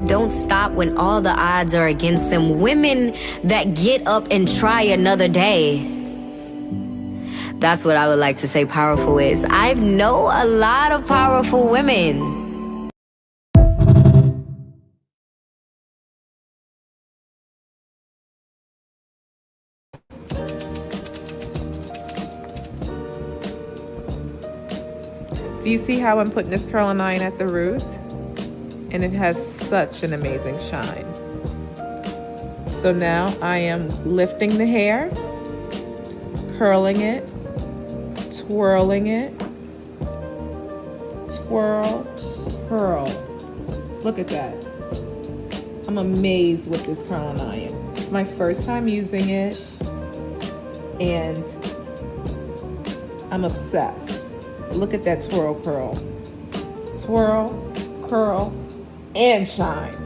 don't stop when all the odds are against them. Women that get up and try another day. That's what I would like to say powerful is. I know a lot of powerful women. Do you see how I'm putting this curling iron at the root? And it has such an amazing shine. So now I am lifting the hair, curling it, twirling it, twirl, curl. Look at that. I'm amazed with this curling iron. It's my first time using it and I'm obsessed. Look at that twirl, curl. Twirl, curl, and shine.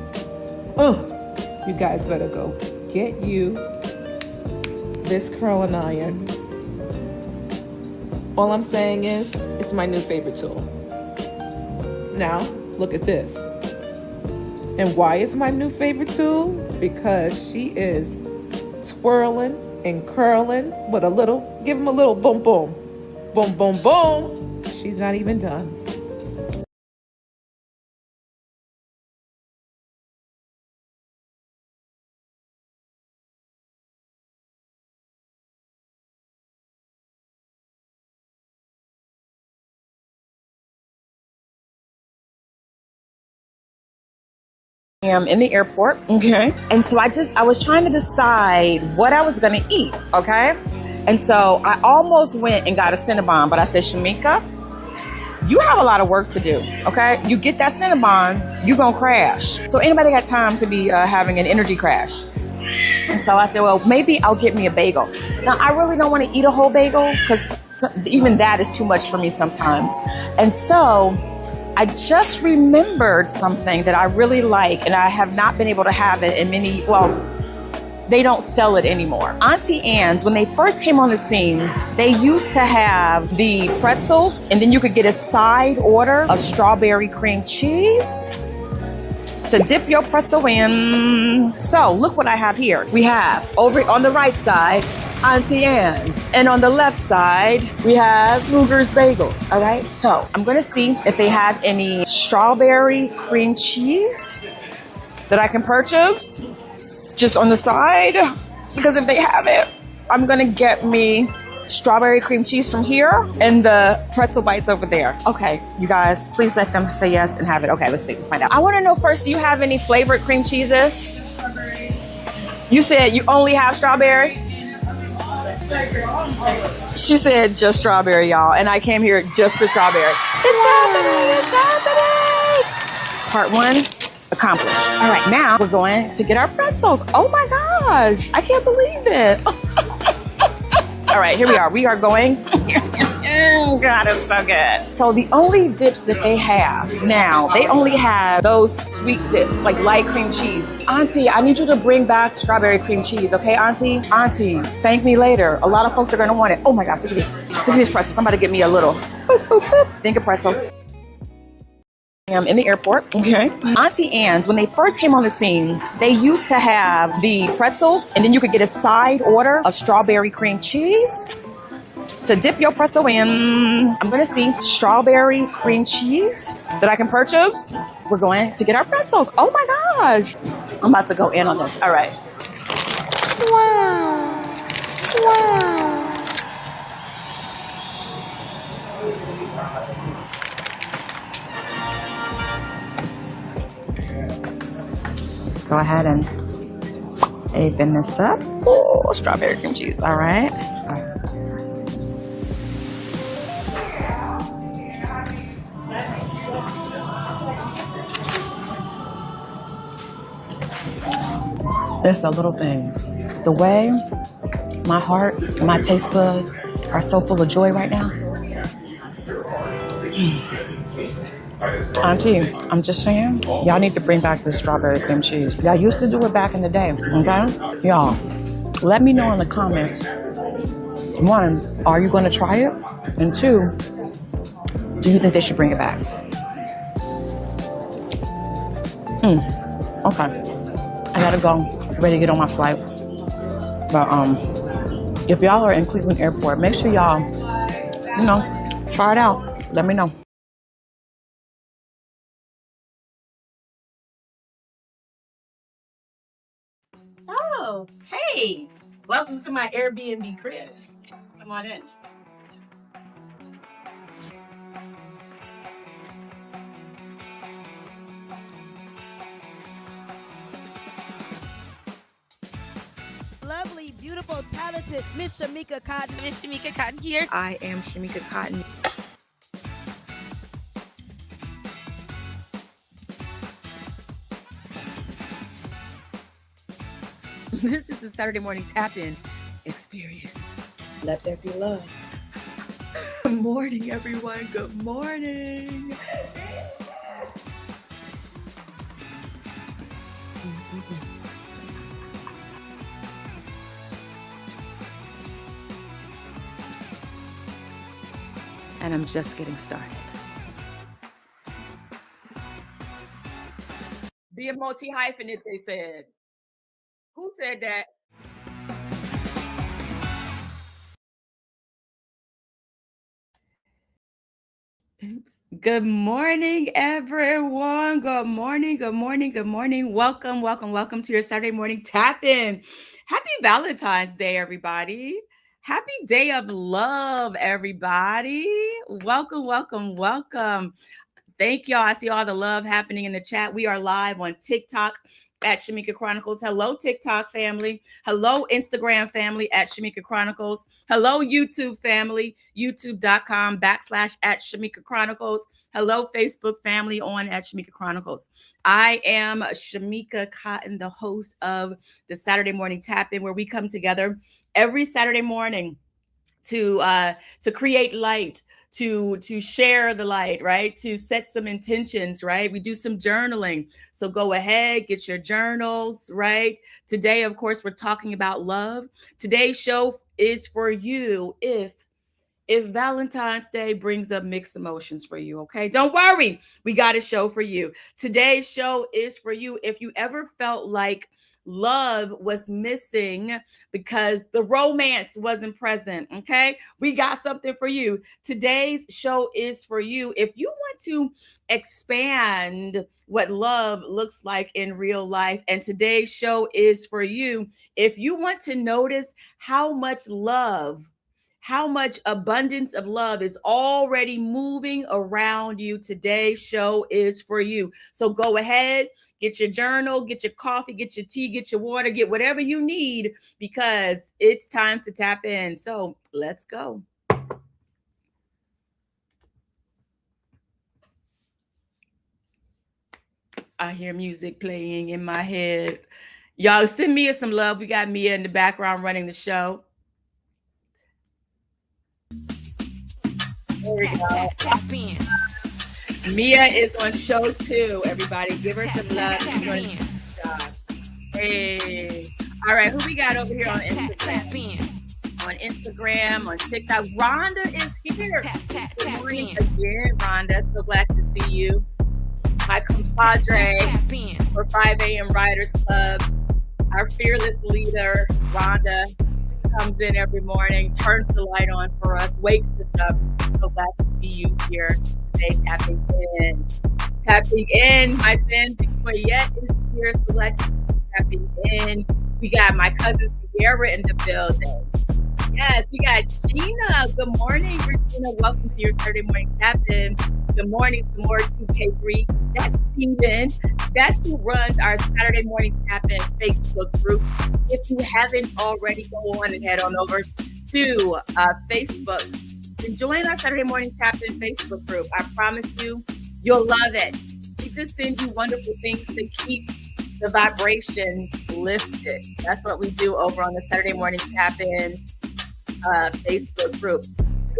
You guys better go get you this curling iron. All I'm saying is, it's my new favorite tool. Now, look at this. And why is my new favorite tool? Because she is twirling and curling with a little, give them a little boom, boom. Boom, boom, boom. She's not even done. I am in the airport, okay? And so I was trying to decide what I was gonna eat, okay? And so I almost went and got a Cinnabon, but I said, Shamika, you have a lot of work to do, okay? You get that Cinnabon, you're gonna crash. So anybody got time to be having an energy crash? And so I said, well, maybe I'll get me a bagel. Now, I really don't want to eat a whole bagel because even that is too much for me sometimes. And so I just remembered something that I really like, and I have not been able to have it in many, well, they don't sell it anymore. Auntie Anne's, when they first came on the scene, they used to have the pretzels, and then you could get a side order of strawberry cream cheese to dip your pretzel in. So look what I have here. We have over on the right side, Auntie Anne's. And on the left side, we have Luger's Bagels, all right? So I'm gonna see if they have any strawberry cream cheese that I can purchase just on the side, because if they have it, I'm gonna get me strawberry cream cheese from here and the pretzel bites over there. Okay, you guys, please let them say yes and have it. Okay, let's see, let's find out. I wanna know first, do you have any flavored cream cheeses? Strawberry. You said you only have strawberry? She said just strawberry, y'all, and I came here just for strawberry. It's happening, it's happening! Part one accomplished. All right, now we're going to get our pretzels. Oh my gosh, I can't believe it. All right, here we are. We are going. God, it's so good. So the only dips that they have now, they only have those sweet dips, like light cream cheese. Auntie, I need you to bring back strawberry cream cheese, okay, Auntie? Auntie, thank me later. A lot of folks are gonna want it. Oh my gosh, look at this. Look at these pretzels. Somebody get me a little boop, boop, boop. Think of pretzels. I'm in the airport, okay? Auntie Anne's, when they first came on the scene, they used to have the pretzels, and then you could get a side order of strawberry cream cheese to dip your pretzel in. I'm gonna see strawberry cream cheese that I can purchase. We're going to get our pretzels. Oh my gosh. I'm about to go in on this. All right. Wow. Wow. Go ahead and open this up. Oh, strawberry cream cheese. All right. It's the little things. The way my heart, my taste buds are so full of joy right now. Auntie, I'm just saying, y'all need to bring back this strawberry cream cheese. Y'all used to do it back in the day, okay? Y'all, let me know in the comments. One, are you going to try it? And two, do you think they should bring it back? Okay. I gotta go. Get ready to get on my flight. But if y'all are in Cleveland Airport, make sure y'all, try it out. Let me know. Oh, hey. Welcome to my Airbnb crib. Come on in. Lovely, beautiful, talented Miss Shamika Cotton. Miss Shamika Cotton here. I am Shamika Cotton. This is the Saturday morning tap-in experience. Let there be love. Good morning, everyone. Good morning. And I'm just getting started. Be a multi-hyphenate, they said. Who said that? Oops. Good morning, everyone. Good morning, good morning, good morning. Welcome, welcome, welcome to your Saturday morning tap-in. Happy Valentine's Day, everybody. Happy Day of Love, everybody. Welcome, welcome, welcome. Thank y'all. I see all the love happening in the chat. We are live on TikTok at Shamika Chronicles. Hello, TikTok family. Hello, Instagram family at Shamika Chronicles. Hello, YouTube family, youtube.com/at Shamika Chronicles. Hello, Facebook family on at Shamika Chronicles. I am Shamika Cotton, the host of the Saturday Morning Tap-In, where we come together every Saturday morning to create light, to share the light, right? To set some intentions, right? We do some journaling. So go ahead, get your journals, right? Today, of course, we're talking about love. Today's show is for you if Valentine's Day brings up mixed emotions for you, okay? Don't worry. We got a show for you. Today's show is for you if you ever felt like love was missing because the romance wasn't present, okay? We got something for you. Today's show is for you if you want to expand what love looks like in real life. And today's show is for you if you want to notice how much abundance of love is already moving around you. Today's show is for you. So go ahead, get your journal, get your coffee, get your tea, get your water, get whatever you need, because it's time to tap in. So let's go. I hear music playing in my head. Y'all send Mia some love. We got Mia in the background running the show. There we go. Tap in. Mia is on show 2. Everybody, give her some love. Hey. All right, who we got over here on Instagram? On Instagram, on TikTok. Rhonda is here. Good morning again, Rhonda. So glad to see you. My compadre for 5 a.m. Riders Club. Our fearless leader, Rhonda, comes in every morning, turns the light on for us, wakes us up. So glad to see you here today, tapping in. Tapping in, my friend Victoria is here, so glad to see you tapping in. We got my cousin Sierra in the building. Yes, we got Gina. Good morning, Regina. Welcome to your Saturday morning tap-in. Good morning, some more 2K3. That's Steven. That's who runs our Saturday morning tap-in Facebook group. If you haven't already, go on and head on over to Facebook and join our Saturday morning tap-in Facebook group. I promise you, you'll love it. We just send you wonderful things to keep the vibration lifted. That's what we do over on the Saturday morning tap-in Facebook group.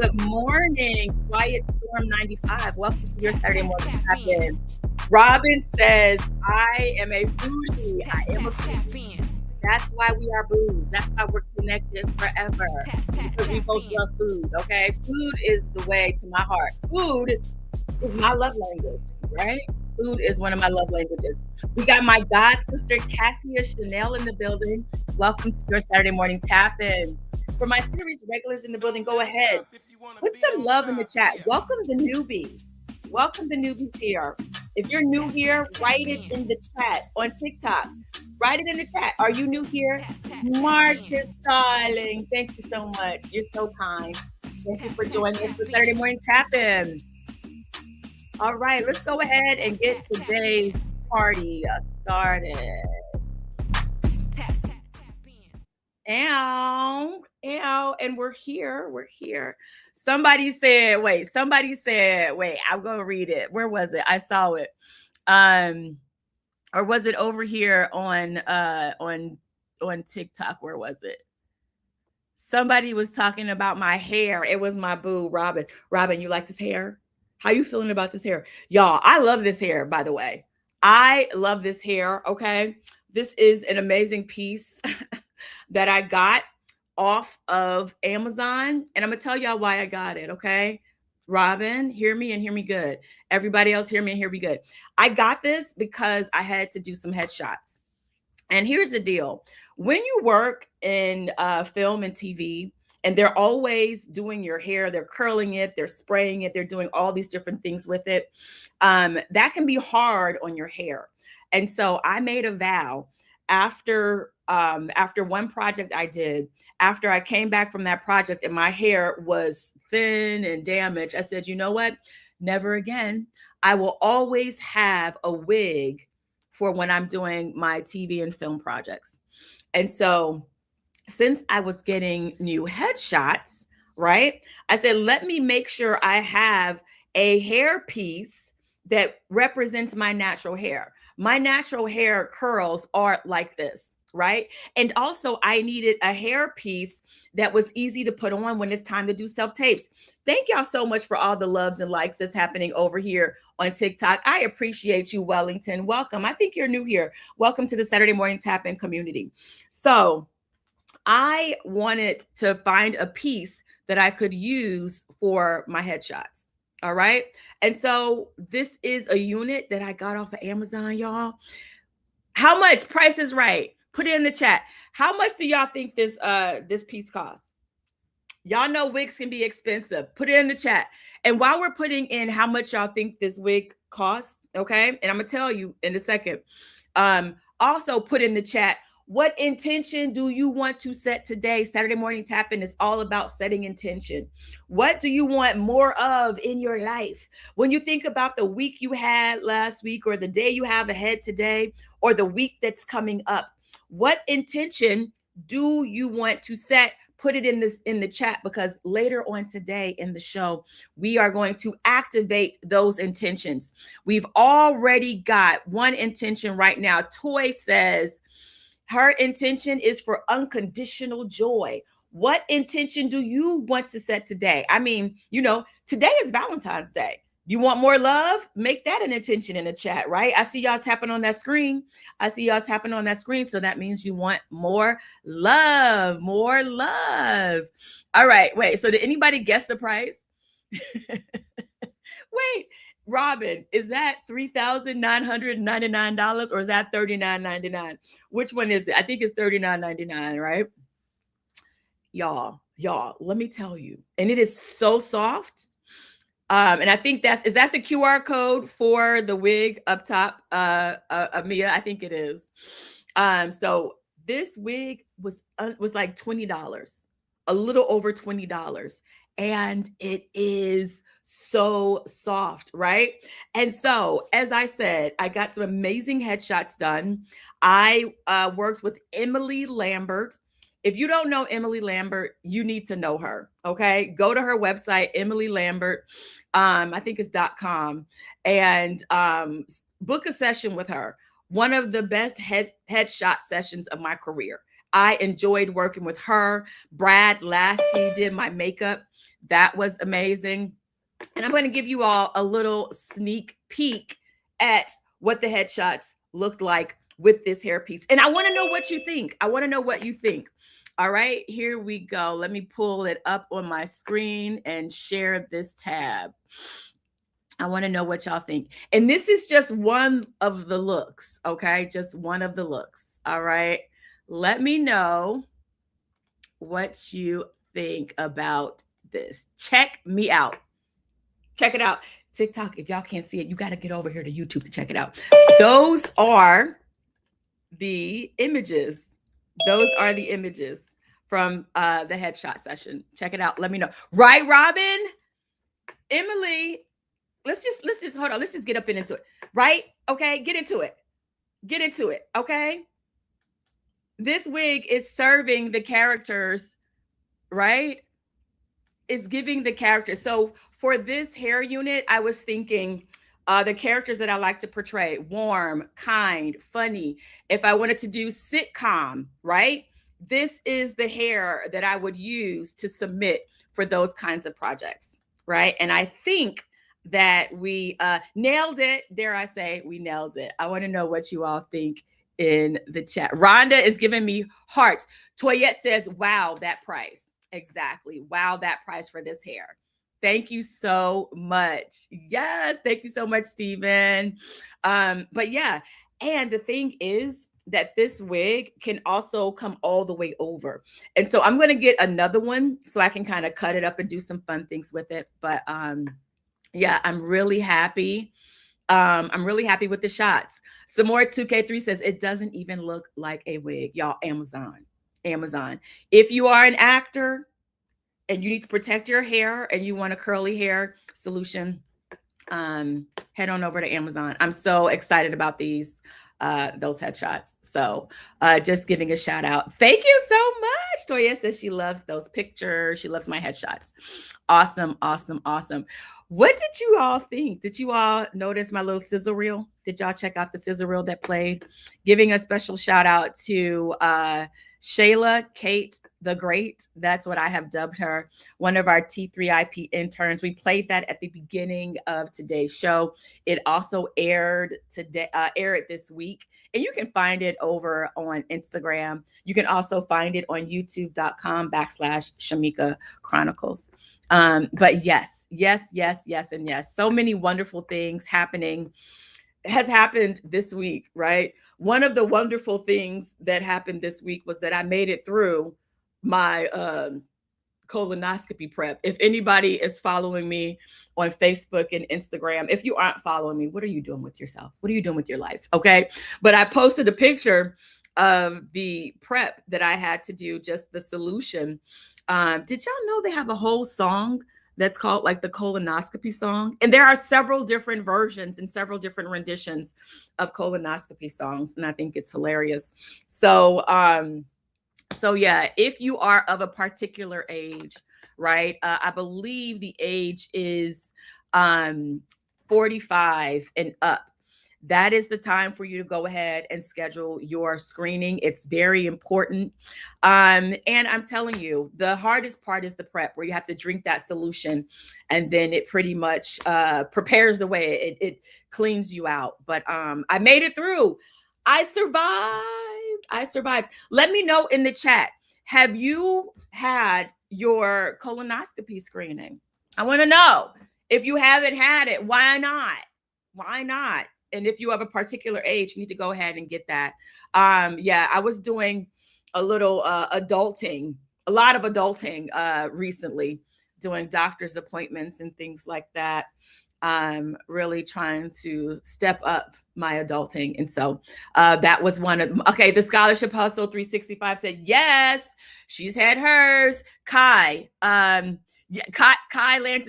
Good morning, Quiet Storm 95. Welcome to your Saturday morning tap-in. Robin says, I am a foodie. I am a foodie. That's why we are booze. That's why we're connected forever. Because we both love food, okay? Food is the way to my heart. Food is my love language, right? Food is one of my love languages. We got my god sister Cassia Chanel in the building. Welcome to your Saturday morning tap-in. For my series regulars in the building, go ahead. Put some love in the chat. Welcome the newbies. Welcome the newbies here. If you're new here, write it in the chat on TikTok. Write it in the chat. Are you new here? Marcus, darling. Thank you so much. You're so kind. Thank you for joining us for Saturday morning tap-in. All right, let's go ahead and get today's party started. Ow, and we're here. Somebody said, wait, I'm gonna read it. Where was it? I saw it. Or was it over here on TikTok? Where was it? Somebody was talking about my hair. It was my boo, Robin. Robin, you like this hair? How you feeling about this hair? Y'all, I love this hair, by the way. I love this hair, okay? This is an amazing piece that I got off of Amazon. And I'm going to tell y'all why I got it, okay? Robin, hear me and hear me good. Everybody else hear me and hear me good. I got this because I had to do some headshots. And here's the deal. When you work in film and TV, and they're always doing your hair, they're curling it, they're spraying it, they're doing all these different things with it, that can be hard on your hair. And so I made a vow after one project I did, after I came back from that project and my hair was thin and damaged, I said, you know what? Never again. I will always have a wig for when I'm doing my TV and film projects. And so since I was getting new headshots, right, I said, let me make sure I have a hair piece that represents my natural hair. My natural hair curls are like this, right? And also I needed a hair piece that was easy to put on when it's time to do self-tapes. Thank y'all so much for all the loves and likes that's happening over here on TikTok. I appreciate you, Wellington. Welcome. I think you're new here. Welcome to the Saturday Morning Tap-In community. So I wanted to find a piece that I could use for my headshots. All right. And so this is a unit that I got off of Amazon, y'all. How much? Price is right. Put it in the chat. How much do y'all think this piece costs? Y'all know wigs can be expensive. Put it in the chat. And while we're putting in how much y'all think this wig costs, okay? And I'm going to tell you in a second. Also put in the chat, what intention do you want to set today? Saturday Morning Tap-In is all about setting intention. What do you want more of in your life? When you think about the week you had last week, or the day you have ahead today, or the week that's coming up, what intention do you want to set? Put it in the chat, because later on today in the show, we are going to activate those intentions. We've already got one intention right now. Toy says her intention is for unconditional joy. What intention do you want to set today? I mean, you know, today is Valentine's Day. You want more love? Make that an intention in the chat, right? I see y'all tapping on that screen. So that means you want more love, All right, wait. So did anybody guess the price? Wait, Robin, is that $3,999 or is that $39.99? Which one is it? I think it's $39.99, right? Y'all, let me tell you. And it is so soft. And I think is that the QR code for the wig up top, Mia? I think it is. So this wig was like $20, a little over $20. And it is so soft, right? And so, as I said, I got some amazing headshots done. I worked with Emily Lambert. If you don't know Emily Lambert, you need to know her, okay? Go to her website, Emily Lambert, I think it's .com, and book a session with her. One of the best headshot sessions of my career. I enjoyed working with her. Brad Lasky did my makeup. That was amazing. And I'm going to give you all a little sneak peek at what the headshots looked like with this hairpiece. And I want to know what you think. All right, here we go. Let me pull it up on my screen and share this tab. I want to know what y'all think. And this is just one of the looks, okay? Just one of the looks. All right. Let me know what you think about this. Check me out. Check it out. TikTok, if y'all can't see it, you got to get over here to YouTube to check it out. Those are the images. Those are the images from the headshot session. Check it out. Let me know. Right, Robin? Emily, let's just hold on. Let's just get up and into it. Right? Okay, get into it. Get into it. Okay. This wig is serving the characters, right? It's giving the characters. So for this hair unit, I was thinking the characters that I like to portray: warm, kind, funny. If I wanted to do sitcom, right? This is the hair that I would use to submit for those kinds of projects, right? And I think that we nailed it. Dare I say, we nailed it. I want to know what you all think in the chat. Rhonda is giving me hearts. Toyette says, wow, that price. Exactly. Wow, that price for this hair. Thank you so much. Yes, thank you so much, Stephen. But yeah, and the thing is that this wig can also come all the way over. And so I'm going to get another one so I can kind of cut it up and do some fun things with it. But yeah, I'm really happy. I'm really happy with the shots. Some more 2K3 says it doesn't even look like a wig. Y'all, Amazon. If you are an actor and you need to protect your hair and you want a curly hair solution, head on over to Amazon. I'm so excited about those headshots. So just giving a shout out. Thank you so much. Toya says she loves those pictures. She loves my headshots. Awesome. What did you all think? Did you all notice my little sizzle reel? Did y'all check out the sizzle reel that played? Giving a special shout out to Shayla Kate the Great. That's what I have dubbed her. One of our T3IP interns. We played that at the beginning of today's show. It also aired this week. And you can find it over on Instagram. You can also find it on youtube.com/Shamika Chronicles. But yes. So many wonderful things has happened this week, right? One of the wonderful things that happened this week was that I made it through my colonoscopy prep. If anybody is following me on Facebook and Instagram, if you aren't following me, what are you doing with yourself? What are you doing with your life? Okay. But I posted a picture of the prep that I had to do, just the solution. Did y'all know they have a whole song that's called like the colonoscopy song? And there are several different versions and several different renditions of colonoscopy songs. And I think it's hilarious. So yeah, if you are of a particular age, right? I believe the age is 45 and up. That is the time for you to go ahead and schedule your screening. It's very important. And I'm telling you, the hardest part is the prep, where you have to drink that solution and then it pretty much prepares the way. It cleans you out. But I made it through. I survived. Let me know in the chat. Have you had your colonoscopy screening? I want to know. If you haven't had it, why not? And if you have a particular age, you need to go ahead and get that. Yeah, I was doing a little a lot of adulting recently, doing doctor's appointments and things like that. Really trying to step up my adulting. And so that was one of, okay, the Scholarship Hustle 365 said, yes, she's had hers. Kai Lanter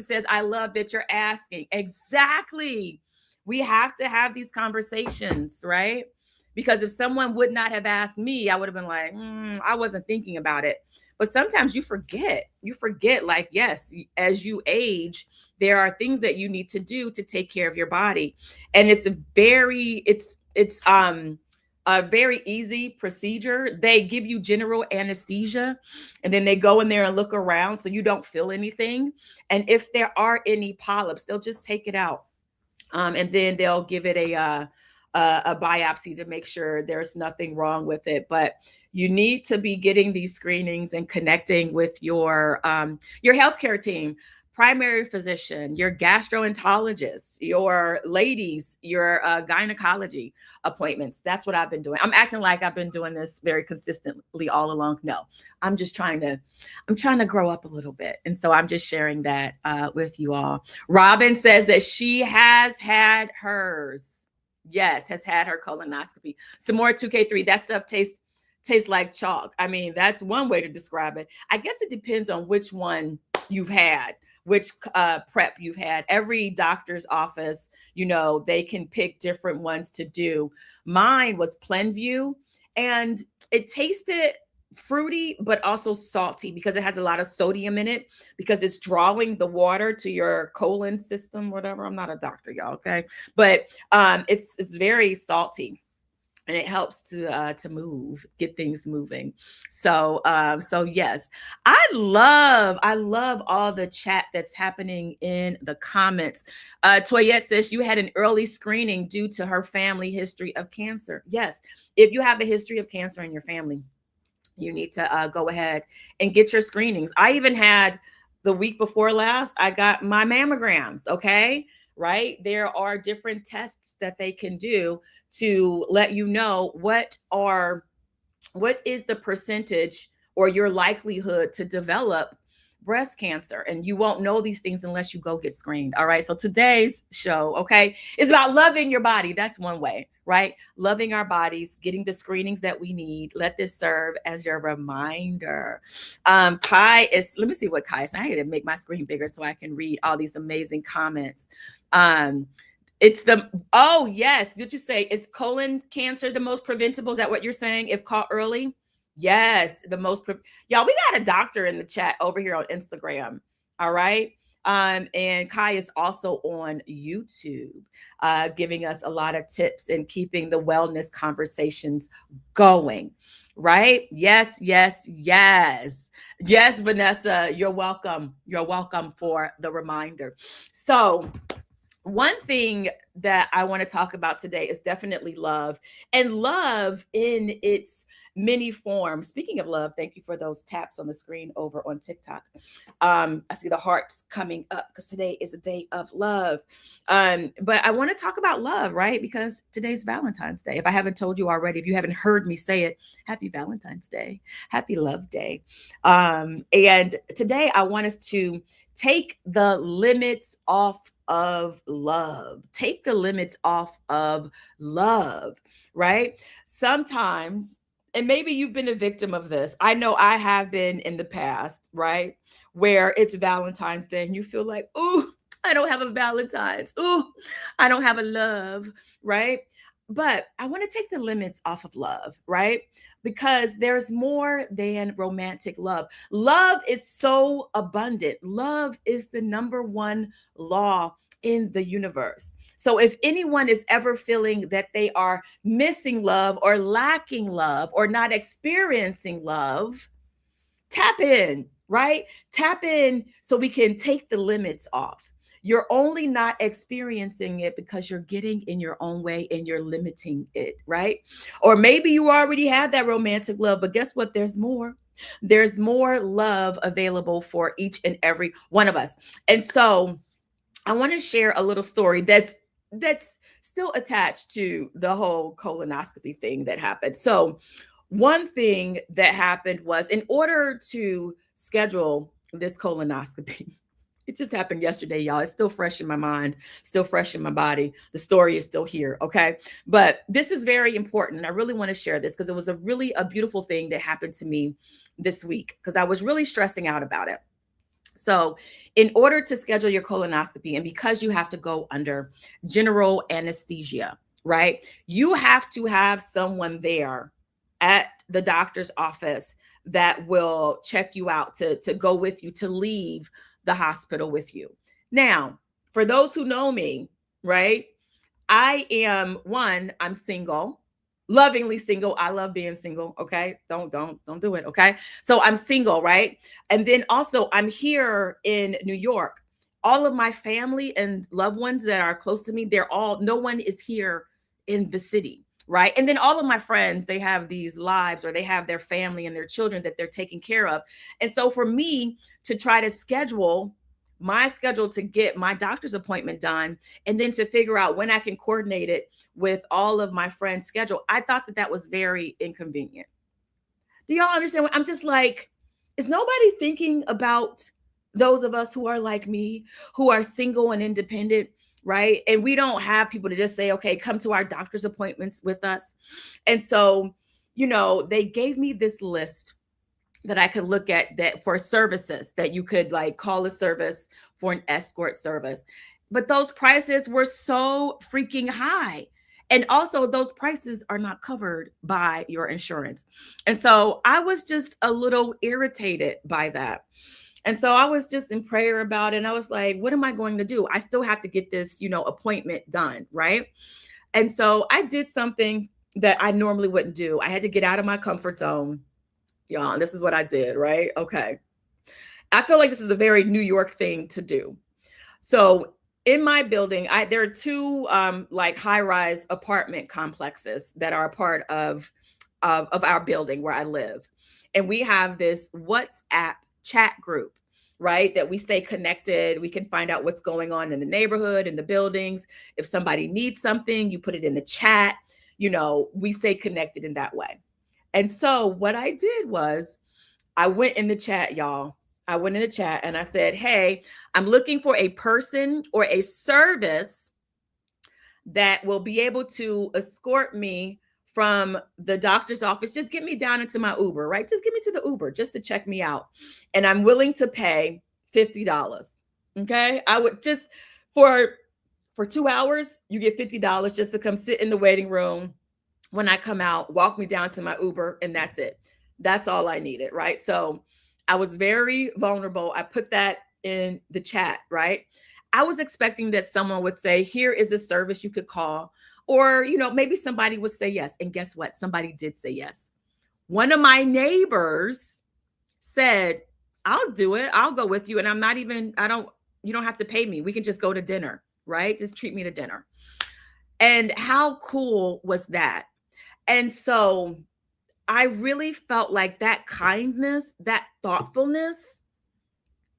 says, I love that you're asking. Exactly. We have to have these conversations, right? Because if someone would not have asked me, I would have been like, I wasn't thinking about it. But sometimes you forget, like, yes, as you age, there are things that you need to do to take care of your body. And it's a very easy procedure. They give you general anesthesia and then they go in there and look around so you don't feel anything. And if there are any polyps, they'll just take it out. And then they'll give it a biopsy to make sure there's nothing wrong with it. But you need to be getting these screenings and connecting with your healthcare team. primary physician, your gastroenterologist, your ladies, your gynecology appointments. That's what I've been doing. I'm acting like I've been doing this very consistently all along. No, I'm trying to grow up a little bit. And so I'm just sharing that with you all. Robin says that she has had hers. Yes, has had her colonoscopy. Some more 2K3. That stuff tastes like chalk. I mean, that's one way to describe it. I guess it depends on which one you've had, which prep you've had. Every doctor's office, they can pick different ones to do. Mine was Plenview, and it tasted fruity, but also salty because it has a lot of sodium in it, because it's drawing the water to your colon system, whatever. I'm not a doctor, y'all, okay? But it's very salty. And it helps to get things moving. So yes, I love all the chat that's happening in the comments. Toyette says you had an early screening due to her family history of cancer. Yes, if you have a history of cancer in your family, you need to go ahead and get your screenings. I even had the week before last, I got my mammograms. Okay. Right? There are different tests that they can do to let you know what is the percentage or your likelihood to develop breast cancer. And you won't know these things unless you go get screened. All right. So today's show, okay, is about loving your body. That's one way, right? Loving our bodies, getting the screenings that we need. Let this serve as your reminder. Kai is, let me see what Kai is. I need to make my screen bigger so I can read all these amazing comments. It's oh yes. Did you say, is colon cancer the most preventable? Is that what you're saying? If caught early? Yes, the most. Y'all, we got a doctor in the chat over here on Instagram. All right. And Kai is also on YouTube, giving us a lot of tips and keeping the wellness conversations going. Right? Yes, yes, yes. Yes, Vanessa, you're welcome. You're welcome for the reminder. So one thing that I want to talk about today is definitely love, and love in its many forms. Speaking of love, thank you for those taps on the screen over on TikTok. I see the hearts coming up because today is a day of love. But I want to talk about love, right? Because today's Valentine's Day. If I haven't told you already, if you haven't heard me say it, happy Valentine's Day, happy Love Day. And today I want us to take the limits off of love. Take the limits off of love, right? Sometimes, and maybe you've been a victim of this. I know I have been in the past, right? Where it's Valentine's Day and you feel like, ooh, I don't have a Valentine's. Ooh, I don't have a love, right? But I want to take the limits off of love, right? Because there's more than romantic love. Love is so abundant. Love is the number one law in the universe. So if anyone is ever feeling that they are missing love or lacking love or not experiencing love, tap in, right? Tap in so we can take the limits off. You're only not experiencing it because you're getting in your own way and you're limiting it, right? Or maybe you already had that romantic love, but guess what? There's more. There's more love available for each and every one of us. And so I want to share a little story that's still attached to the whole colonoscopy thing that happened. So one thing that happened was, in order to schedule this colonoscopy, it just happened yesterday, y'all. It's still fresh in my mind, still fresh in my body. The story is still here, okay? But this is very important. I really want to share this because it was a beautiful thing that happened to me this week because I was really stressing out about it. So in order to schedule your colonoscopy, and because you have to go under general anesthesia, right? You have to have someone there at the doctor's office that will check you out, to go with you, to leave the hospital with you. Now, for those who know me, right? I'm single, lovingly single. I love being single. Okay. Don't do it. Okay. So I'm single, right? And then also I'm here in New York. All of my family and loved ones that are close to me, no one is here in the city. Right. And then all of my friends, they have these lives, or they have their family and their children that they're taking care of. And so for me to try to schedule my schedule to get my doctor's appointment done, and then to figure out when I can coordinate it with all of my friends' schedule. I thought that that was very inconvenient. Do y'all understand what I'm just like? Is nobody thinking about those of us who are like me, who are single and independent, right? And we don't have people to just say, okay, come to our doctor's appointments with us. And so, they gave me this list that I could look at that for services that you could like call a service for an escort service. But those prices were so freaking high. And also, those prices are not covered by your insurance. And so I was just a little irritated by that. And so I was just in prayer about it. And I was like, what am I going to do? I still have to get this, appointment done. Right. And so I did something that I normally wouldn't do. I had to get out of my comfort zone. Y'all, this is what I did. Right. Okay. I feel like this is a very New York thing to do. So in my building, there are two like high-rise apartment complexes that are a part of our building where I live. And we have this WhatsApp chat group, right? That we stay connected. We can find out what's going on in the neighborhood, in the buildings. If somebody needs something, you put it in the chat. We stay connected in that way. And so what I did was I went in the chat, y'all. I went in the chat and I said, hey, I'm looking for a person or a service that will be able to escort me from the doctor's office. Just get me down into my Uber, right? Just get me to the Uber just to check me out. And I'm willing to pay $50. Okay. I would just for 2 hours, you get $50 just to come sit in the waiting room. When I come out, walk me down to my Uber, and that's it. That's all I needed, right? So I was very vulnerable. I put that in the chat, right? I was expecting that someone would say, here is a service you could call, or, maybe somebody would say yes. And guess what? Somebody did say yes. One of my neighbors said, I'll do it. I'll go with you. And you don't have to pay me. We can just go to dinner, right? Just treat me to dinner. And how cool was that? And so I really felt like that kindness, that thoughtfulness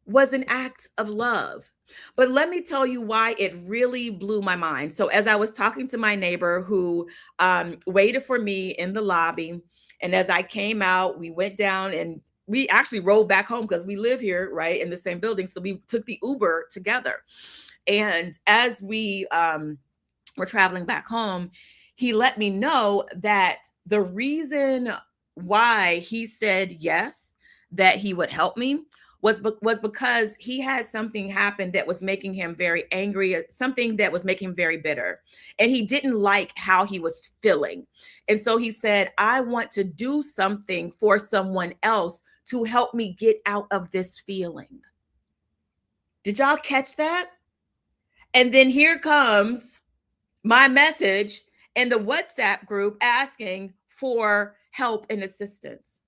was an act of love. But let me tell you why it really blew my mind. So as I was talking to my neighbor who waited for me in the lobby, and as I came out, we went down and we actually rode back home because we live here, right, in the same building. So we took the Uber together. And as we were traveling back home, he let me know that the reason why he said yes, that he would help me was because he had something happen that was making him very angry, something that was making him very bitter. And he didn't like how he was feeling. And so he said, I want to do something for someone else to help me get out of this feeling. Did y'all catch that? And then here comes my message in the WhatsApp group asking for help and assistance.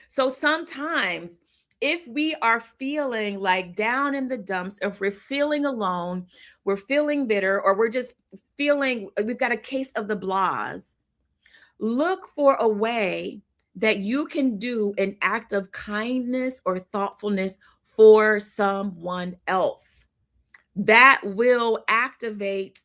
So sometimes if we are feeling like down in the dumps, if we're feeling alone, we're feeling bitter, or we're just feeling we've got a case of the blahs, look for a way that you can do an act of kindness or thoughtfulness for someone else. That will activate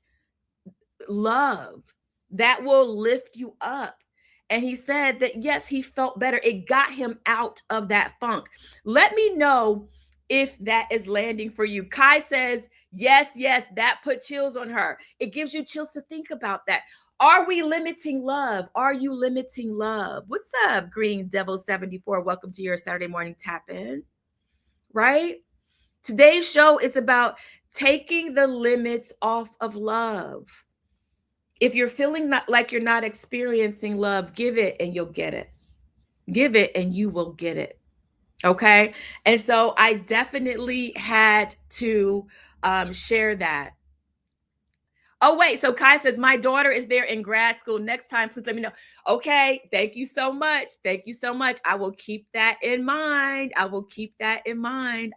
love. That will lift you up. And he said that, yes, he felt better. It got him out of that funk. Let me know if that is landing for you. Kai says, yes, that put chills on her. It gives you chills to think about that. Are we limiting love? Are you limiting love? What's up, Green Devil 74? Welcome to your Saturday morning tap in, right? Today's show is about taking the limits off of love. If you're feeling like you're not experiencing love, give it and you'll get it. Give it and you will get it. Okay. And so I definitely had to share that. Oh, wait. So Kai says, my daughter is there in grad school. Next time, please let me know. Okay. Thank you so much. Thank you so much. I will keep that in mind. I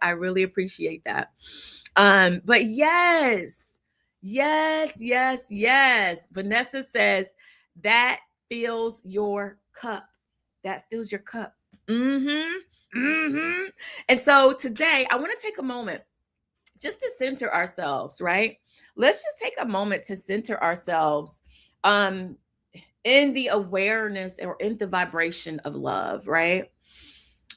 really appreciate that. But yes. Vanessa says that fills your cup. That fills your cup. And so today I want to take a moment just to center ourselves, right? Let's just take a moment to center ourselves in the awareness or in the vibration of love, right?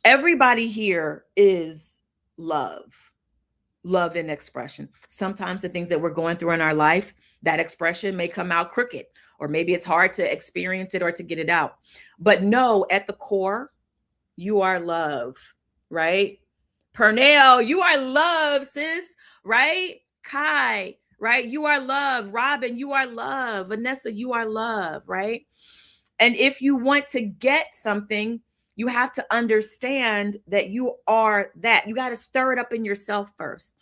Everybody here is love, love in expression. Sometimes the things that we're going through in our life, that expression may come out crooked, or maybe it's hard to experience it or to get it out. But no, at the core, you are love, right? Pernell, you are love, sis, right? Kai, right? You are love. Robin, you are love. Vanessa, you are love, right? And if you want to get something, you have to understand that you are that. You got to stir it up in yourself first.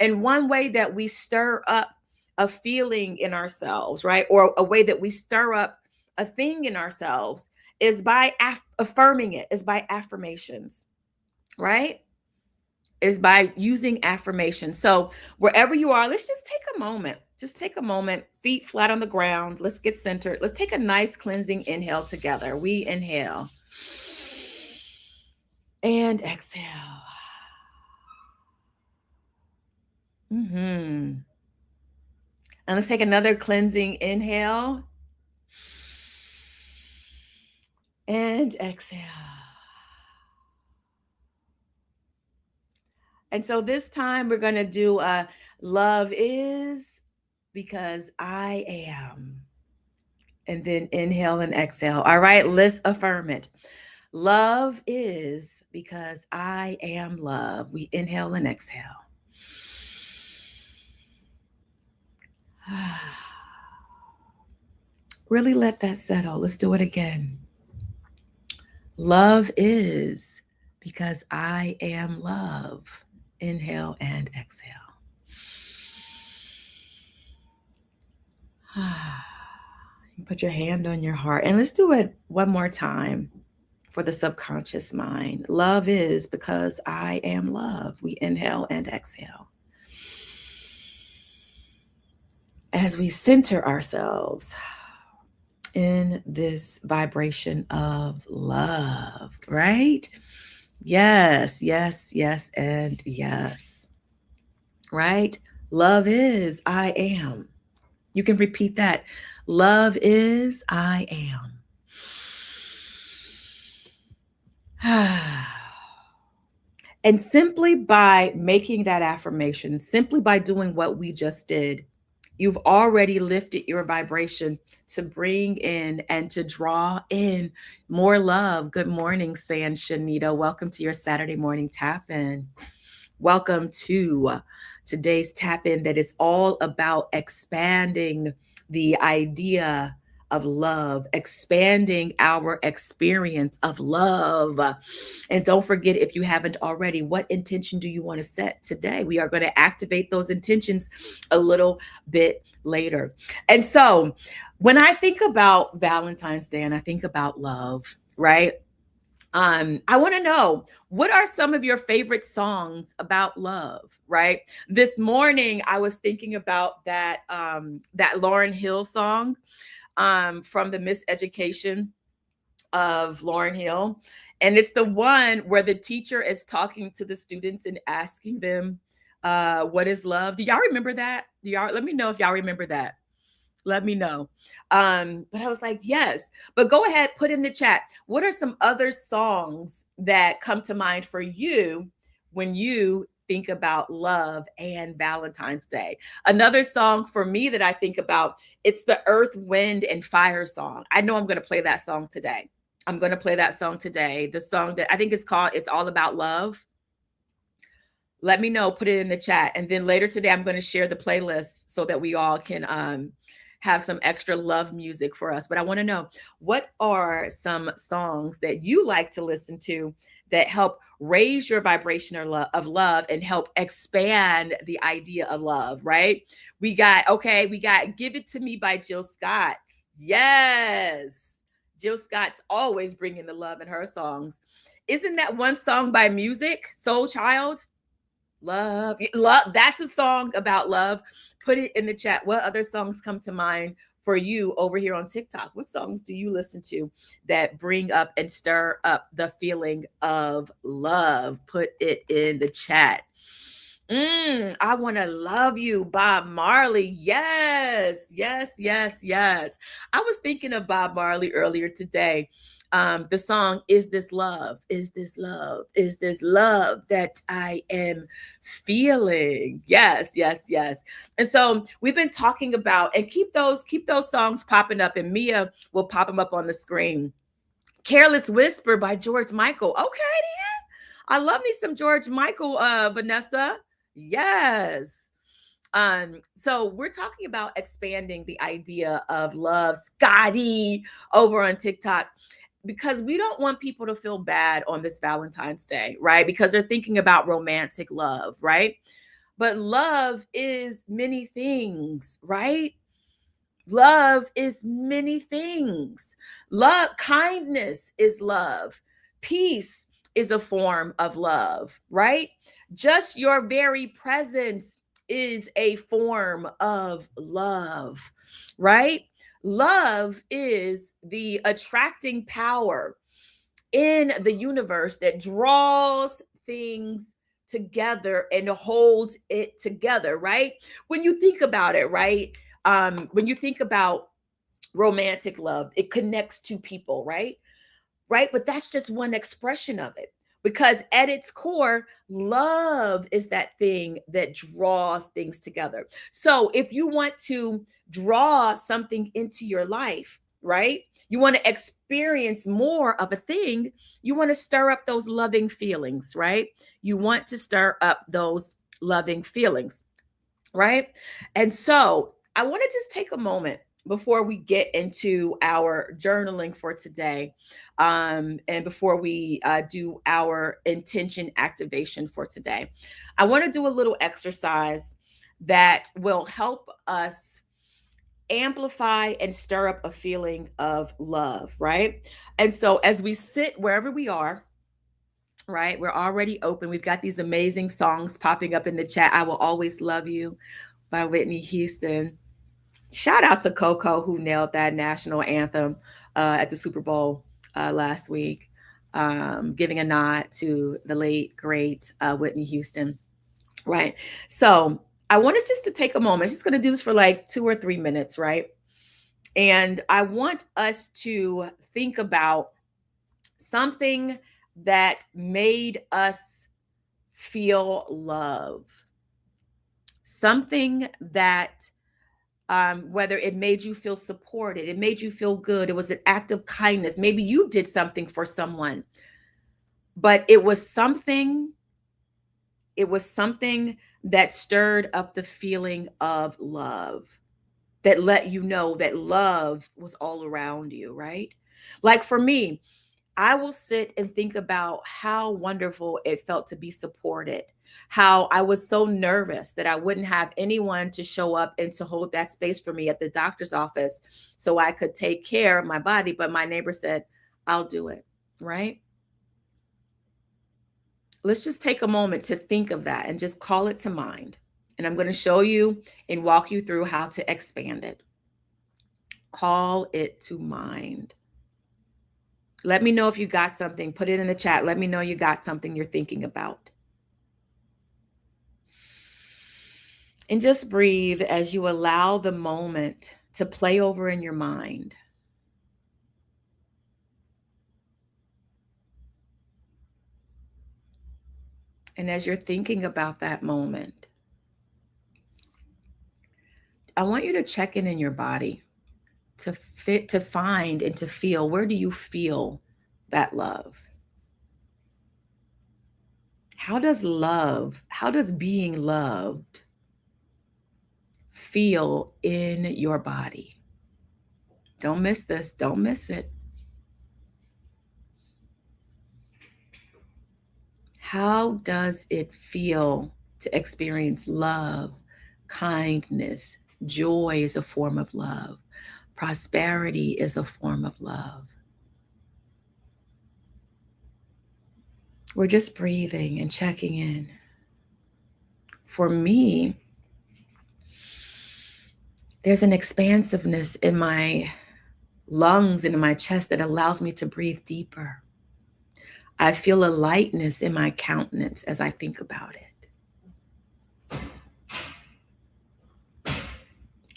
And one way that we stir up a feeling in ourselves, right? Or a way that we stir up a thing in ourselves is by affirming it, is by affirmations, right? Is by using affirmation. So wherever you are, let's just take a moment. Just take a moment, feet flat on the ground. Let's get centered. Let's take a nice cleansing inhale together. We inhale and exhale. And let's take another cleansing inhale and exhale. And so this time we're going to do love is because I am. And then inhale and exhale. All right, let's affirm it. Love is because I am love. We inhale and exhale. Really let that settle. Let's do it again. Love is because I am love. Inhale and exhale. Put your hand on your heart and let's do it one more time for the subconscious mind. Love is because I am love. We inhale and exhale. As we center ourselves in this vibration of love, right? Yes, yes, yes, and yes, right? Love is I am. You can repeat that. Love is I am. And simply by making that affirmation, simply by doing what we just did, you've already lifted your vibration to bring in and to draw in more love. Good morning, San Shanita. Welcome to your Saturday morning tap-in. Welcome to today's tap-in that is all about expanding the idea of love, expanding our experience of love. And don't forget, if you haven't already, what intention do you want to set today? We are going to activate those intentions a little bit later. And so when I think about Valentine's Day and I think about love, right? I want to know, what are some of your favorite songs about love, right? This morning, I was thinking about that Lauryn Hill song from the Miseducation of Lauryn Hill. And it's the one where the teacher is talking to the students and asking them, what is love? Do y'all remember that? Let me know if y'all remember that. Let me know. But I was like, yes. But go ahead, put in the chat. What are some other songs that come to mind for you when you think about love and Valentine's Day? Another song for me that I think about, it's the Earth, Wind, and Fire song. I know I'm going to play that song today. The song that I think is called It's All About Love. Let me know, put it in the chat. And then later today, I'm going to share the playlist so that we all can have some extra love music for us. But I want to know, what are some songs that you like to listen to that help raise your vibration of love and help expand the idea of love, right? We got Give It To Me by Jill Scott. Yes. Jill Scott's always bringing the love in her songs. Isn't that one song by Music, Soul Child? Love. That's a song about love. Put it in the chat. What other songs come to mind for you over here on TikTok? What songs do you listen to that bring up and stir up the feeling of love? Put it in the chat. I want to love you, Bob Marley. Yes, yes, yes, yes. I was thinking of Bob Marley earlier today. The song, Is This Love? Is this love? Is this love that I am feeling? Yes, yes, yes. And so we've been talking about, and keep those songs popping up, and Mia will pop them up on the screen. Careless Whisper by George Michael. Okay, I love me some George Michael, Vanessa. Yes. So we're talking about expanding the idea of love, Scotty, over on TikTok, because we don't want people to feel bad on this Valentine's Day, right? Because they're thinking about romantic love, right? But love is many things, right? Love is many things. Love, kindness is love. Peace is a form of love, right? Just your very presence is a form of love, right? Love is the attracting power in the universe that draws things together and holds it together, right? When you think about it, right? When you think about romantic love, it connects to people, right? Right? But that's just one expression of it. Because at its core, love is that thing that draws things together. So if you want to draw something into your life, right? You want to experience more of a thing, you want to stir up those loving feelings, right? You want to stir up those loving feelings, right? And so I want to just take a moment before we get into our journaling for today, and before we do our intention activation for today. I want to do a little exercise that will help us amplify and stir up a feeling of love, right? And so as we sit wherever we are, right, we're already open. We've got these amazing songs popping up in the chat. I Will Always Love You by Whitney Houston. Shout out to Coco, who nailed that national anthem at the Super Bowl last week, giving a nod to the late, great Whitney Houston. Right. So I wanted just to take a moment. Just going to do this for like 2 or 3 minutes. Right. And I want us to think about something that made us feel love, something that whether it made you feel supported, it made you feel good, it was an act of kindness. Maybe you did something for someone, but it was something that stirred up the feeling of love, that let you know that love was all around you, right? Like for me, I will sit and think about how wonderful it felt to be supported, how I was so nervous that I wouldn't have anyone to show up and to hold that space for me at the doctor's office so I could take care of my body. But my neighbor said, I'll do it, right? Let's just take a moment to think of that and just call it to mind. And I'm going to show you and walk you through how to expand it. Call it to mind. Let me know if you got something. Put it in the chat. Let me know you got something you're thinking about. And just breathe as you allow the moment to play over in your mind. And as you're thinking about that moment, I want you to check in your body to find and to feel, where do you feel that love? How does being loved feel in your body? Don't miss this. Don't miss it. How does it feel to experience love, kindness? Joy is a form of love. Prosperity is a form of love. We're just breathing and checking in. For me, there's an expansiveness in my lungs and in my chest that allows me to breathe deeper. I feel a lightness in my countenance as I think about it.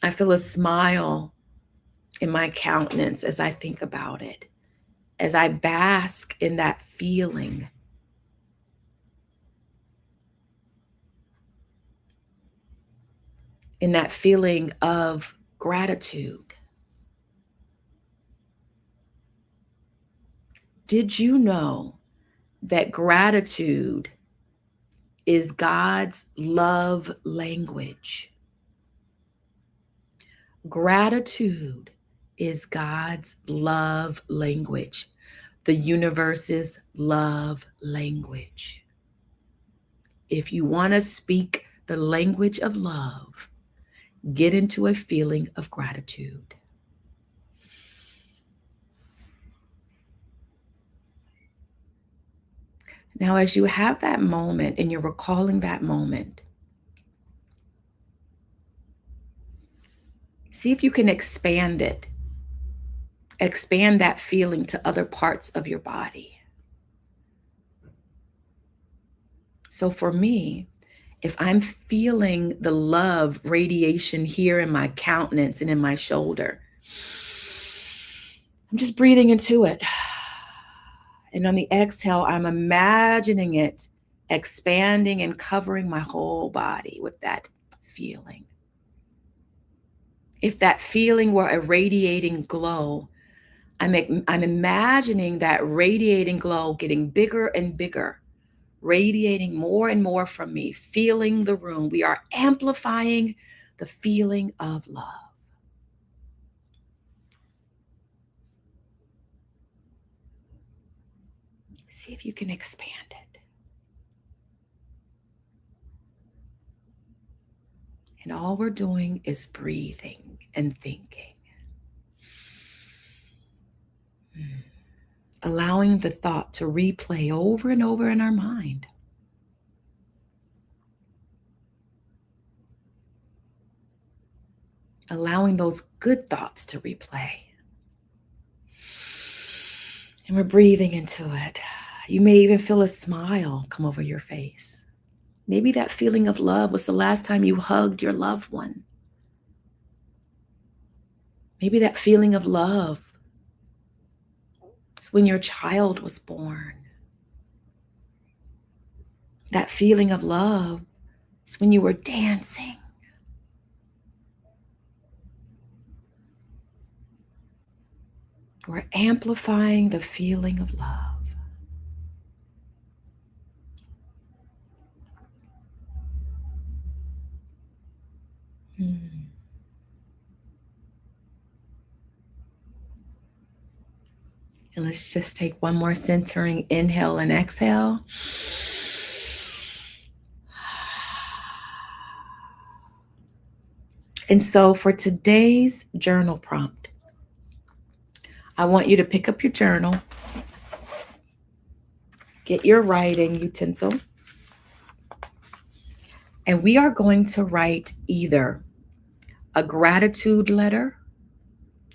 I feel a smile in my countenance as I think about it, as I bask in that feeling. In that feeling of gratitude. Did you know that gratitude is God's love language? Gratitude is God's love language, the universe's love language. If you want to speak the language of love, get into a feeling of gratitude. Now, as you have that moment and you're recalling that moment, see if you can expand it. Expand that feeling to other parts of your body. So for me, if I'm feeling the love radiation here in my countenance and in my shoulder, I'm just breathing into it. And on the exhale, I'm imagining it expanding and covering my whole body with that feeling. If that feeling were a radiating glow, I'm imagining that radiating glow getting bigger and bigger, radiating more and more from me, feeling the room. We are amplifying the feeling of love. See if you can expand it. And all we're doing is breathing and thinking. Allowing the thought to replay over and over in our mind. Allowing those good thoughts to replay. And we're breathing into it. You may even feel a smile come over your face. Maybe that feeling of love was the last time you hugged your loved one. Maybe that feeling of love is when your child was born. That feeling of love is when you were dancing. We're amplifying the feeling of love. And let's just take one more centering inhale and exhale. And so for today's journal prompt, I want you to pick up your journal, get your writing utensil, and we are going to write either a gratitude letter,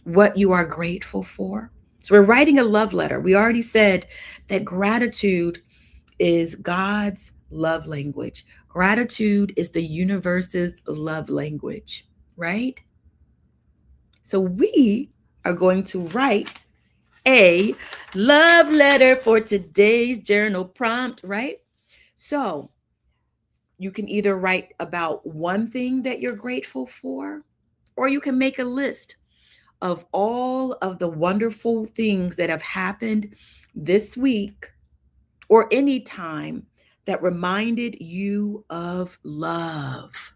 what you are grateful for. So we're writing a love letter. We already said that gratitude is God's love language. Gratitude is the universe's love language, right? So we are going to write a love letter for today's journal prompt, right? So you can either write about one thing that you're grateful for, or you can make a list of all of the wonderful things that have happened this week or any time that reminded you of love.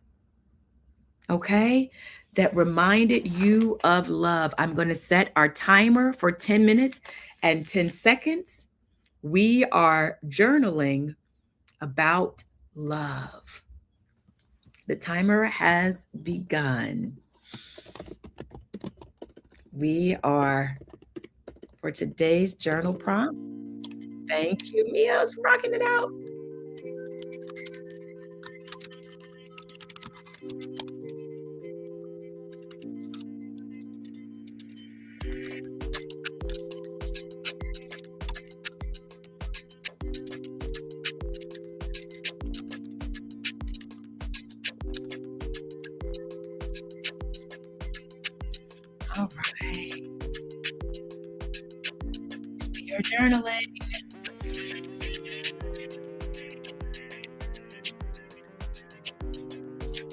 Okay? That reminded you of love. I'm going to set our timer for 10 minutes and 10 seconds. We are journaling about love. The timer has begun. We are, for today's journal prompt. Thank you, Mia's rocking it out. are journaling.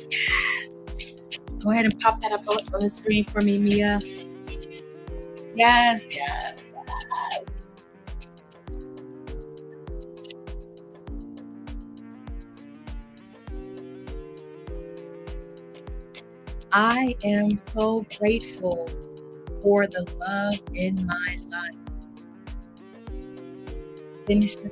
Yes. Go ahead and pop that up on the screen for me, Mia. Yes, yes. I am so grateful for the love in my life. Finish this.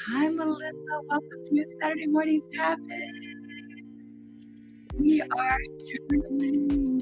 Hi, Melissa. Welcome to your Saturday morning tap-in. We are journaling.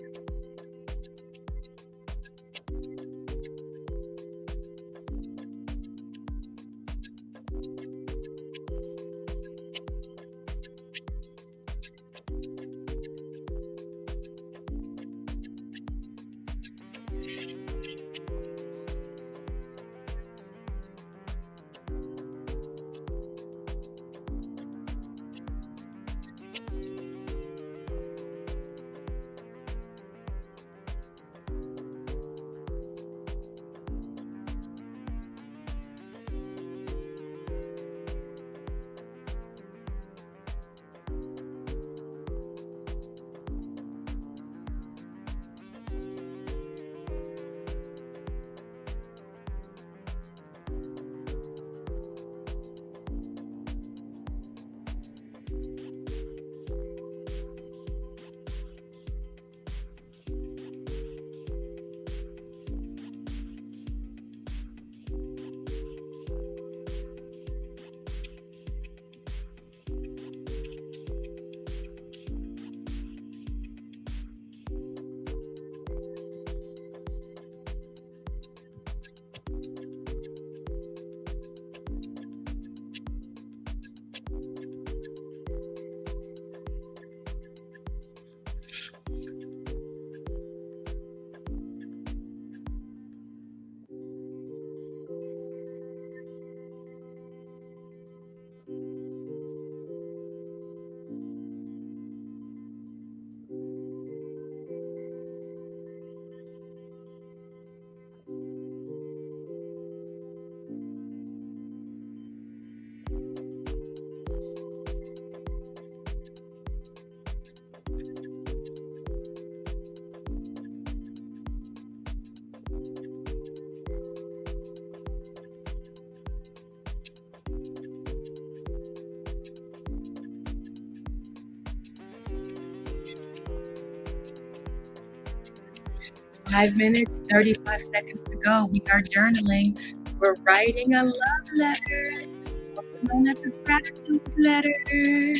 Five minutes, 35 seconds to go. We are journaling. We're writing a love letter, also known as a gratitude letter.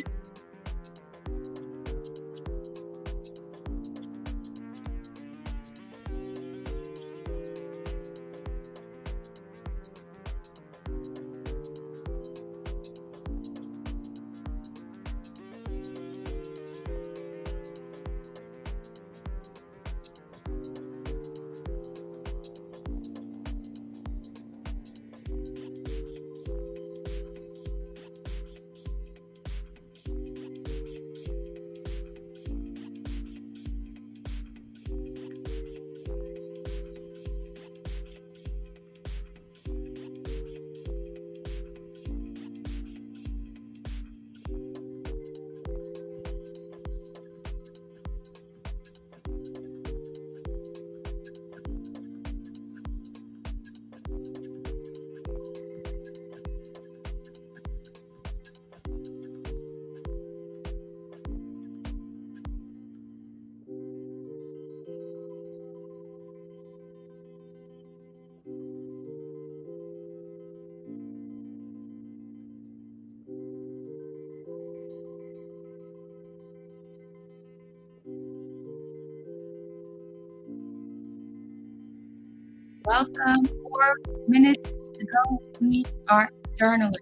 Welcome. 4 minutes to go. We are journaling.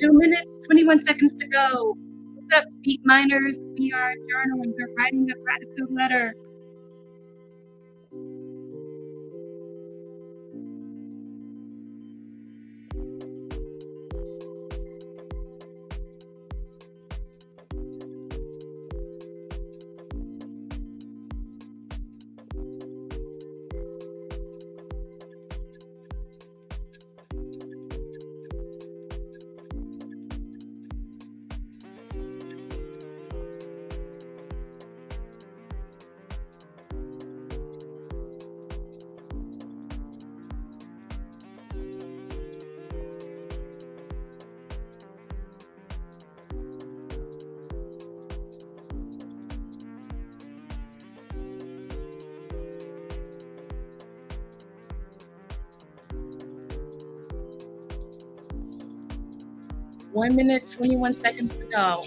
Two minutes, 21 seconds to go. What's up, Beat Miners? We are journaling. We're writing a gratitude letter. One minute, 21 seconds to go.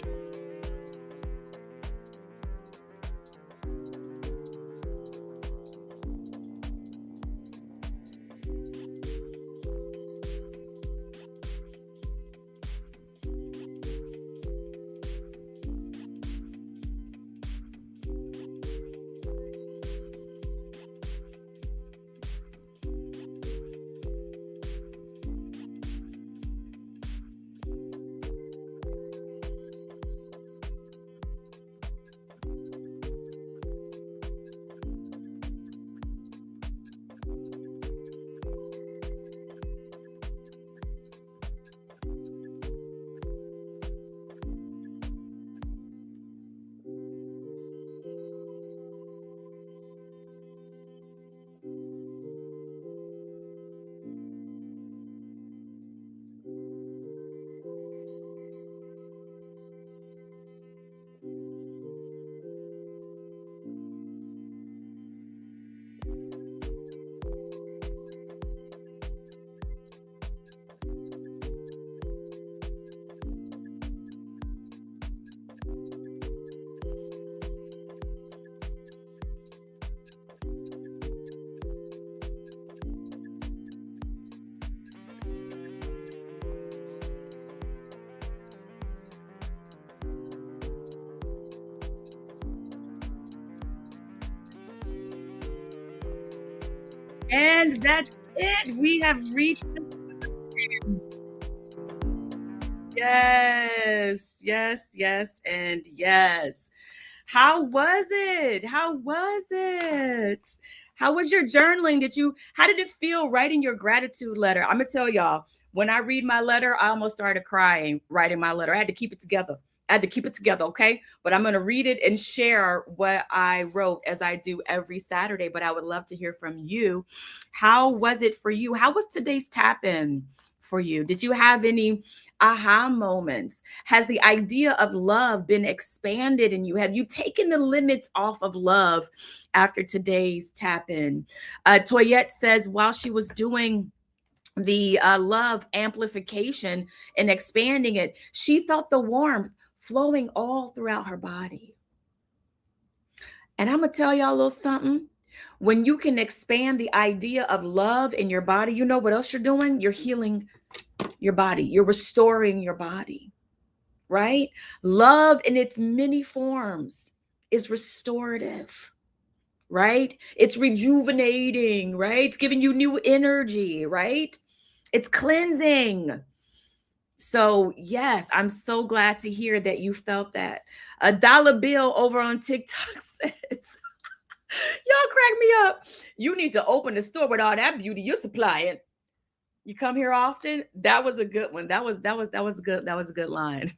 And that's it. We have reached the yes, yes, yes, and yes. How was it? How was it? How was your journaling? How did it feel writing your gratitude letter? I'm gonna tell y'all, when I read my letter, I almost started crying writing my letter. I had to keep it together. Okay? But I'm going to read it and share what I wrote as I do every Saturday. But I would love to hear from you. How was it for you? How was today's tap in for you? Did you have any aha moments? Has the idea of love been expanded in you? Have you taken the limits off of love after today's tap in? Toyette says while she was doing the love amplification and expanding it, she felt the warmth flowing all throughout her body. And I'm going to tell y'all a little something. When you can expand the idea of love in your body, you know what else you're doing? You're healing your body. You're restoring your body, right? Love in its many forms is restorative, right? It's rejuvenating, right? It's giving you new energy, right? It's cleansing. So yes, I'm so glad to hear that you felt that. A dollar bill over on TikTok says, y'all crack me up. You need to open a store with all that beauty you're supplying. You come here often? That was a good one. That was good. That was a good line.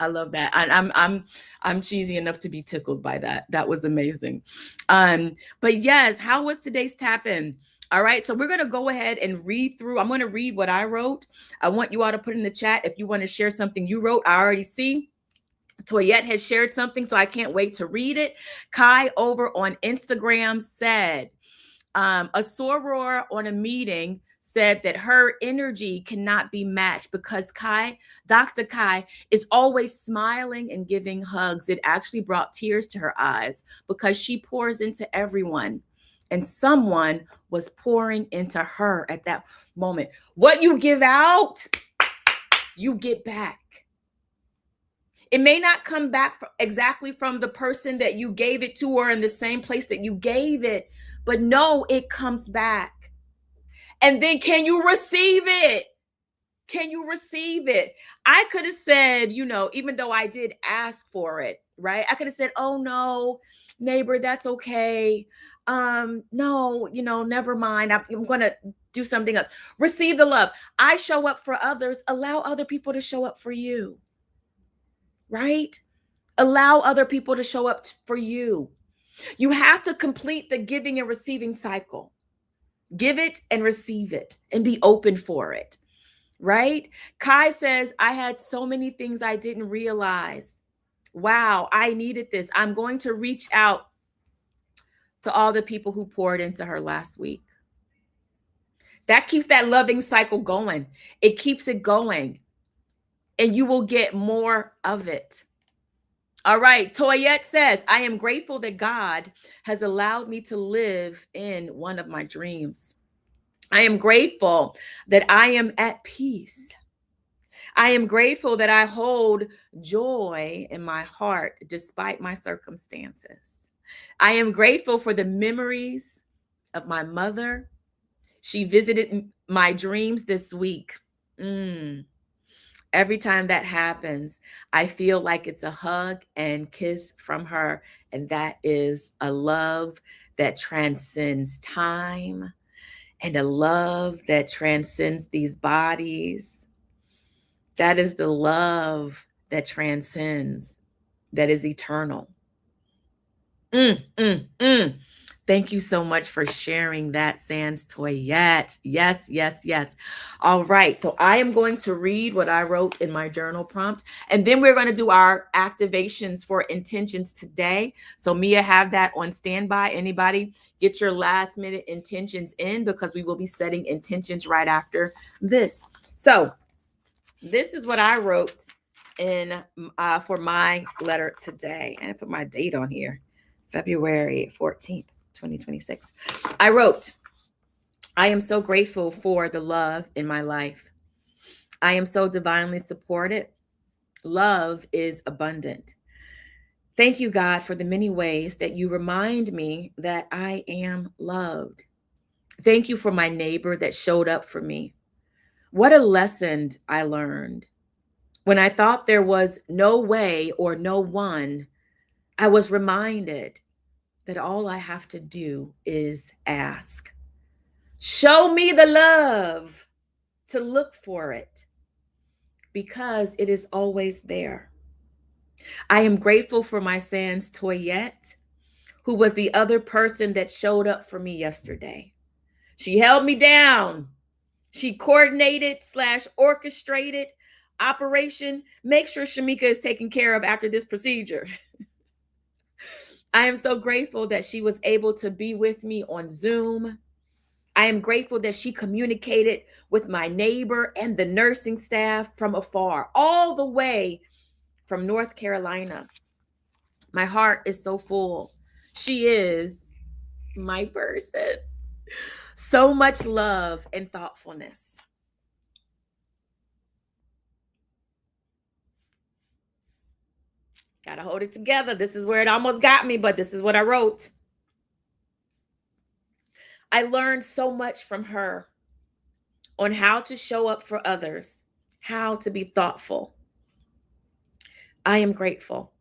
I love that. I'm cheesy enough to be tickled by that. That was amazing. But yes, how was today's tap-in? All right, so we're going to go ahead and read through. I'm going to read what I wrote. I want you all to put in the chat if you want to share something you wrote. I already see Toyette has shared something, so I can't wait to read it. Kai over on Instagram said, a soror on a meeting said that her energy cannot be matched because Dr. Kai is always smiling and giving hugs. It actually brought tears to her eyes because she pours into everyone. And someone was pouring into her at that moment. What you give out, you get back. It may not come back exactly from the person that you gave it to or in the same place that you gave it, but no, it comes back. And then can you receive it? Can you receive it? I could have said, even though I did ask for it, right? I could have said, oh no, neighbor, that's okay. No, never mind. I'm going to do something else. Receive the love. I show up for others. Allow other people to show up for you, right? Allow other people to show up for you. You have to complete the giving and receiving cycle. Give it and receive it and be open for it, right? Kai says, I had so many things I didn't realize. Wow, I needed this. I'm going to reach out to all the people who poured into her last week. That keeps that loving cycle going. It keeps it going. And you will get more of it. All right. Toyette says, I am grateful that God has allowed me to live in one of my dreams. I am grateful that I am at peace. I am grateful that I hold joy in my heart despite my circumstances. I am grateful for the memories of my mother. She visited my dreams this week. Every time that happens, I feel like it's a hug and kiss from her. And that is a love that transcends time and a love that transcends these bodies. That is the love that transcends, that is eternal. Thank you so much for sharing that, Sans Toyette. Yes, yes, yes. All right. So I am going to read what I wrote in my journal prompt, and then we're going to do our activations for intentions today. So Mia, have that on standby. Anybody get your last minute intentions in, because we will be setting intentions right after this. So this is what I wrote in for my letter today. And I put my date on here, February 14th. 2026. I wrote, I am so grateful for the love in my life. I am so divinely supported. Love is abundant. Thank you, God, for the many ways that you remind me that I am loved. Thank you for my neighbor that showed up for me. What a lesson I learned. When I thought there was no way or no one, I was reminded that all I have to do is ask. Show me the love to look for it, because it is always there. I am grateful for my Sans Toyette, who was the other person that showed up for me yesterday. She held me down. She coordinated / orchestrated operation. Make sure Shamika is taken care of after this procedure. I am so grateful that she was able to be with me on Zoom. I am grateful that she communicated with my neighbor and the nursing staff from afar, all the way from North Carolina. My heart is so full. She is my person. So much love and thoughtfulness. Gotta hold it together. This is where it almost got me, but this is what I wrote. I learned so much from her on how to show up for others, how to be thoughtful. I am grateful.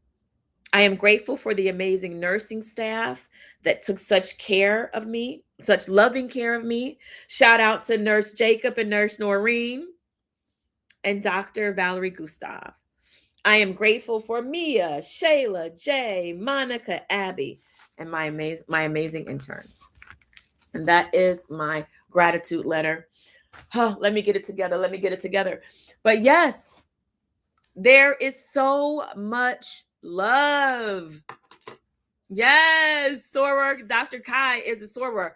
I am grateful for the amazing nursing staff that took such care of me, such loving care of me. Shout out to Nurse Jacob and Nurse Noreen and Dr. Valerie Gustav. I am grateful for Mia, Shayla, Jay, Monica, Abby, and my amazing interns. And that is my gratitude letter. Let me get it together. But yes, there is so much love. Yes, soror. Dr. Kai is a soror.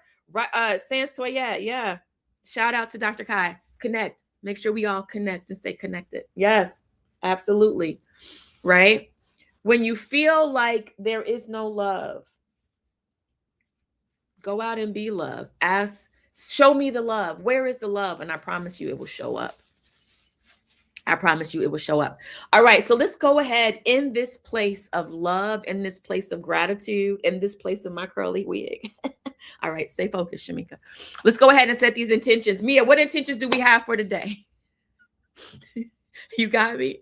Sans Toyette, yeah. Shout out to Dr. Kai. Connect. Make sure we all connect and stay connected. Yes, absolutely. Right? When you feel like there is no love, go out and be love. Show me the love. Where is the love? And I promise you it will show up. I promise you it will show up. All right, so let's go ahead in this place of love, in this place of gratitude, in this place of my curly wig. All right, stay focused, Shamika. Let's go ahead and set these intentions. Mia, what intentions do we have for today? You got me?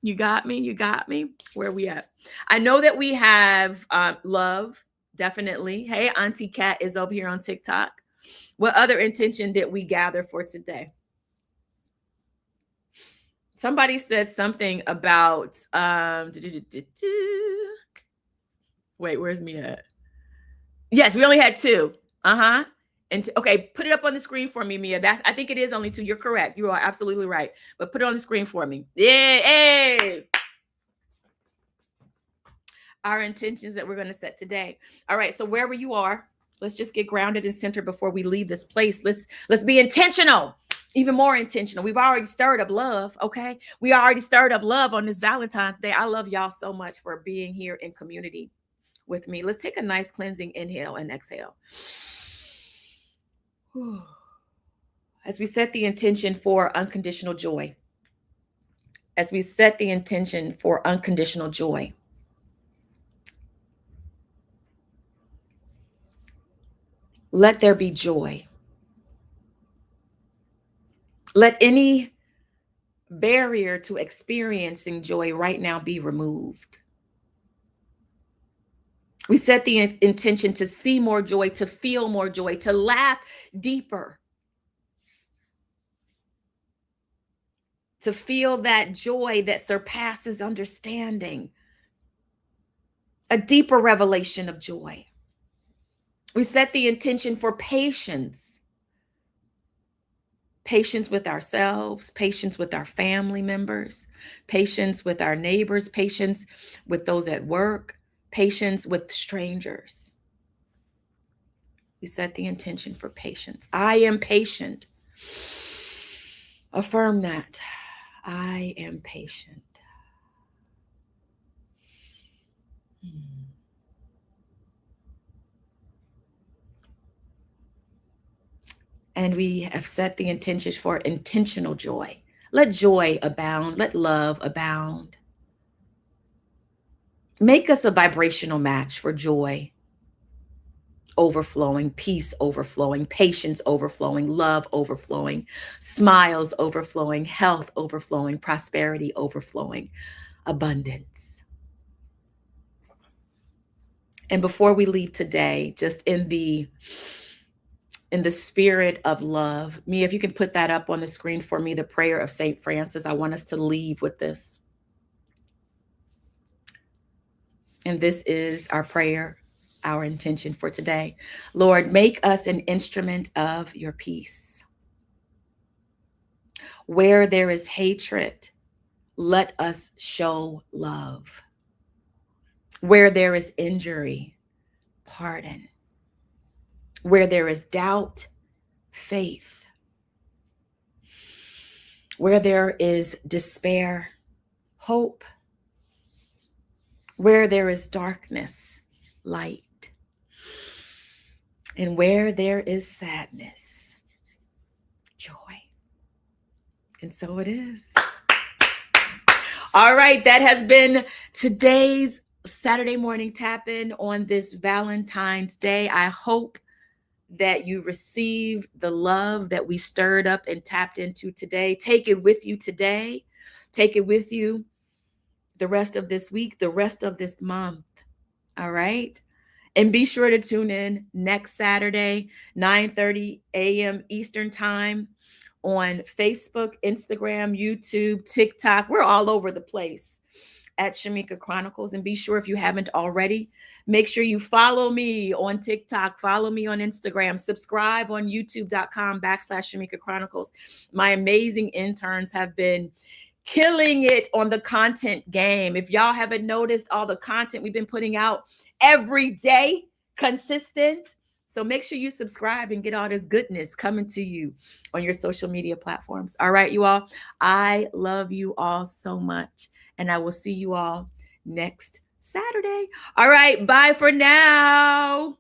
You got me? You got me? Where are we at? I know that we have love, definitely. Hey, Auntie Kat is over here on TikTok. What other intention did we gather for today? Somebody said something about wait, where's me at? Yes, we only had 2. And okay, put it up on the screen for me, Mia. I think it is only 2. You're correct. You are absolutely right. But put it on the screen for me. Yeah, hey. Our intentions that we're going to set today. All right, so wherever you are, let's just get grounded and centered before we leave this place. Let's be intentional. Even more intentional. We've already stirred up love, okay? We already stirred up love on this Valentine's Day. I love y'all so much for being here in community with me. Let's take a nice cleansing inhale and exhale. As we set the intention for unconditional joy. As we set the intention for unconditional joy. Let there be joy. Let any barrier to experiencing joy right now be removed. We set the intention to see more joy, to feel more joy, to laugh deeper, to feel that joy that surpasses understanding, a deeper revelation of joy. We set the intention for patience. Patience with ourselves, patience with our family members, patience with our neighbors, patience with those at work, patience with strangers. We set the intention for patience. I am patient. Affirm that. I am patient. And we have set the intentions for intentional joy. Let joy abound. Let love abound. Make us a vibrational match for joy overflowing, peace overflowing, patience overflowing, love overflowing, smiles overflowing, health overflowing, prosperity overflowing, abundance. And before we leave today, just in the spirit of love, Mia, if you can put that up on the screen for me, the prayer of St. Francis. I want us to leave with this. And this is our prayer, our intention for today. Lord, make us an instrument of your peace. Where there is hatred, let us show love. Where there is injury, pardon. Where there is doubt, faith. Where there is despair, hope. Where there is darkness, light. And where there is sadness, joy. And so it is. All right, that has been today's Saturday morning tap-in on this Valentine's Day. I hope that you receive the love that we stirred up and tapped into today. Take it with you today. Take it with you the rest of this week, the rest of this month. All right. And be sure to tune in next Saturday, 9:30 a.m. Eastern Time on Facebook, Instagram, YouTube, TikTok. We're all over the place at Shamika Chronicles. And be sure, if you haven't already, make sure you follow me on TikTok, follow me on Instagram, subscribe on youtube.com/Shamika Chronicles. My amazing interns have been killing it on the content game. If y'all haven't noticed all the content we've been putting out every day, consistent. So make sure you subscribe and get all this goodness coming to you on your social media platforms. All right, you all. I love you all so much. And I will see you all next Saturday. All right, bye for now.